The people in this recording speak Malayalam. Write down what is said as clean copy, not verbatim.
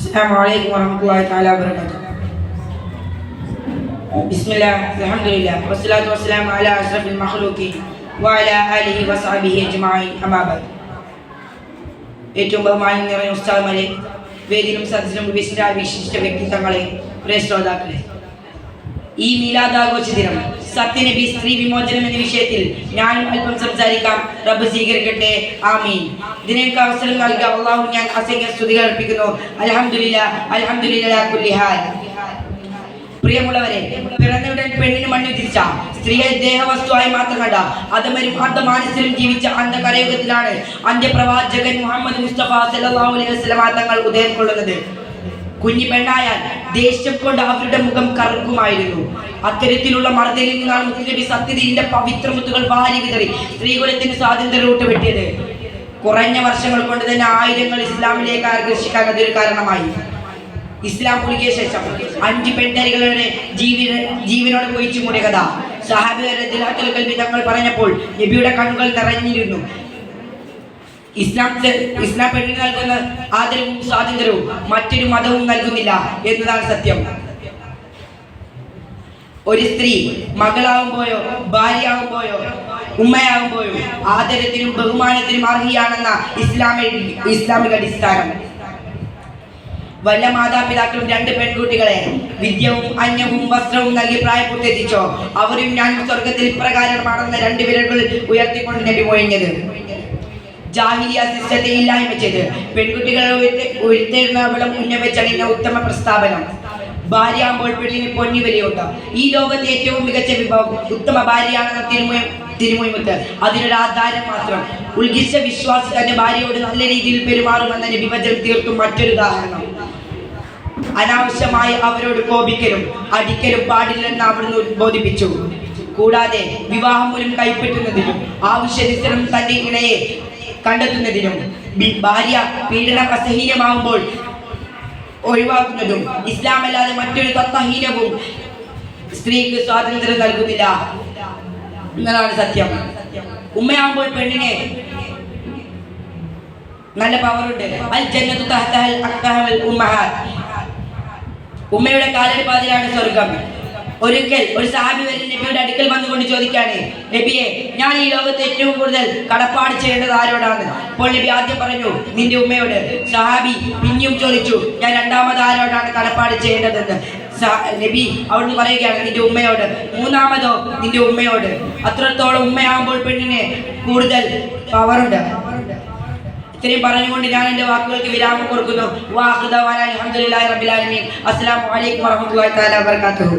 السلام عليكم ورحمة الله تعالى وبركاته. بسم الله الحمد لله والصلاة والسلام على أشرف المخلوقين وعلى آله وصحبه أجمعين أما بعد. ഏറ്റവും ബഹുമാനം നിറഞ്ഞ ഉസ്താദുമാരെ, വേദിയിലും സദസ്സിലും വിശിഷ്ട വ്യക്തിത്വങ്ങളെ, പ്രിയ ശ്രോതാക്കളെ, ഈ മീലാദാഘോഷ ദിനം സത്യനബി സ്ത്രീ വിമോചനം എന്ന വിഷയത്തിൽ ഞാനും അല്പം സംസാരിക്കാം. റബ്ബ് സ്വീകരിക്കട്ടെ, ആമീൻ. ഇതിനൊക്കെ അവസരം നൽകിയ അല്ലാഹു ഞാൻ അസംഖ്യ സ്തുതികൾ അർപ്പിക്കുന്നു. അൽഹംദുലില്ലാഹ് അൽഹംദുലില്ലാഹ് അലാ കുല്ലി ഹാൽ. പ്രിയമുള്ളവരെ, പിറന്നയുടൻ പെണ്ണിന് മണ്ണ് തിരിച്ച, സ്ത്രീയെ ദേഹവസ്തുവായി മാത്രം കണ്ട, അതമരും അർദ്ധമാനസിലും ജീവിച്ച അന്ധകരയുഗത്തിലാണ് അന്ത്യപ്രവാചകൻ മുഹമ്മദ് മുസ്തഫ സല്ലല്ലാഹു അലൈഹി വസല്ലം തങ്ങൾ ഉദയം കൊള്ളുന്നത്. കുഞ്ഞി പെണ്ണായാൽ ദേഷ്യം കൊണ്ട് അവരുടെ മുഖം കറുക്കുമായിരുന്നു. അത്തരത്തിലുള്ള മർദ്ദനിൽ നിന്നാണ് മുത്തുനബി സത്യദീനിന്റെ പവിത്രമുത്തുകൾ വാരി വിതറി സ്ത്രീകുലത്തിന് സ്വാതന്ത്ര്യം വെട്ടിയത്. കുറഞ്ഞ വർഷങ്ങൾ കൊണ്ട് തന്നെ ആയിരങ്ങൾ ഇസ്ലാമിലേക്ക് ആകർഷിക്കാൻ അതൊരു കാരണമായി. ഇസ്ലാം പുലികിയ ശേഷം 5 പെൺതരികളുടെ ജീവനോട് കൊയിച്ചു മൂടിയ കഥ സഹാബികൾ തങ്ങൾ പറഞ്ഞപ്പോൾ നബിയുടെ കണ്ണുകൾ നിറഞ്ഞിരുന്നു. ഇസ്ലാം പെണ്ണിന് നൽകുന്ന ആദരവും സ്വാതന്ത്ര്യവും മറ്റൊരു മതവും നൽകുന്നില്ല എന്നതാണ് സത്യം. ഒരു സ്ത്രീ മകളാവുമ്പോയോ ഭാര്യയാവുമ്പോയോ ഉമ്മയാവുമ്പോയോ ആദരത്തിനും ബഹുമാനത്തിനും അർഹിയാണെന്ന ഇസ്ലാമിക അടിസ്ഥാനം. വല്ല മാതാപിതാക്കളും 2 പെൺകുട്ടികളെ വിദ്യവും അന്നവും വസ്ത്രവും നൽകി പ്രായപൂർത്തിയെത്തിച്ചോ, അവരും ഞാൻ സ്വർഗത്തിൽ ഇപ്രകാരമാണെന്ന 2 വിരലുകൾ ഉയർത്തിക്കൊണ്ട് നബി മൊഴിഞ്ഞത്. ജാഹിലിയ സിസ്റ്റത്തെ ഇല്ലായ്മ ചെയ്ത് പെൺകുട്ടികളെ ഉയർത്തേഴുന്നവളം ഉന്നവച്ചണിഞ്ഞ ഉത്തമ പ്രസ്താവനം. ഭാര്യയാകുമ്പോൾ പെണ്ണിന് പൊന്നി വിലയുണ്ട്. ഈ ലോകത്തെ ഏറ്റവും മികച്ച വിഭവം ഉത്തമ ഭാര്യയാണെന്ന തിരുമൊഴിമുത്ത് അതിനൊരു ആധാരം മാത്രം. ഉത്കൃഷ്ട വിശ്വാസി തന്റെ ഭാര്യയോട് നല്ല രീതിയിൽ പെരുമാറുമെന്ന വിഭജനം തീർത്തും മറ്റൊരു ഉദാഹരണം. അനാവശ്യമായി അവരോട് കോപിക്കലും അടിക്കലും പാടില്ലെന്ന് അവിടുന്ന് ഉദ്ബോധിപ്പിച്ചു. കൂടാതെ വിവാഹം മൂലം കൈപ്പറ്റുന്നതിനും ആവശ്യാനുസരണം തന്റെ ഇണയെ കണ്ടെത്തുന്നതിനും ഭാര്യ പീഡനം അസഹനീയമാകുമ്പോൾ ഒഴിവാക്കുന്നതും ഇസ്ലാമല്ലാതെ മറ്റൊരു തത്വഹീനവും സ്ത്രീക്ക് സ്വാതന്ത്ര്യം നൽകുന്നില്ല എന്നതാണ് സത്യം. ഉമ്മയാകുമ്പോൾ പെണ്ണിനെ നല്ല പവറുണ്ട്. അൽ ജന്നത്തു തഹ്തൽ അഖ്തഹൽ ഉമ്മഹാത്ത്. ഉമ്മയുടെ കാലടിപ്പാതിലാണ് സ്വർഗം. ഒരിക്കൽ ഒരു സഹാബി വരെ നബിയുടെ അടുക്കൽ വന്നുകൊണ്ട് ചോദിക്കാണ്, നബിയെ, ഞാൻ ഈ ലോകത്ത് ഏറ്റവും കൂടുതൽ കടപ്പാട് ചെയ്യേണ്ടത് ആരോടാണ്? അപ്പോൾ നബി ആദ്യം പറഞ്ഞു, നിന്റെ ഉമ്മയോട്. സഹാബി പിന്നെയും ചോദിച്ചു, ഞാൻ രണ്ടാമത് ആരോടാണ് കടപ്പാട് ചെയ്യേണ്ടതെന്ന്? നബി അവിടുന്ന് പറയുകയാണ്, നിന്റെ ഉമ്മയോട്. മൂന്നാമതോ നിന്റെ ഉമ്മയോട്. അത്രത്തോളം ഉമ്മയാകുമ്പോൾ പെണ്ണിന് കൂടുതൽ പവറുണ്ട്. ഇത്രയും പറഞ്ഞുകൊണ്ട് ഞാൻ എൻ്റെ വാക്കുകൾക്ക് വിരാമം കൊടുക്കുന്നു. അസ്സലാമു അലൈക്കും വറഹ്മത്തുള്ളാഹി തആല വബറകാതുഹു.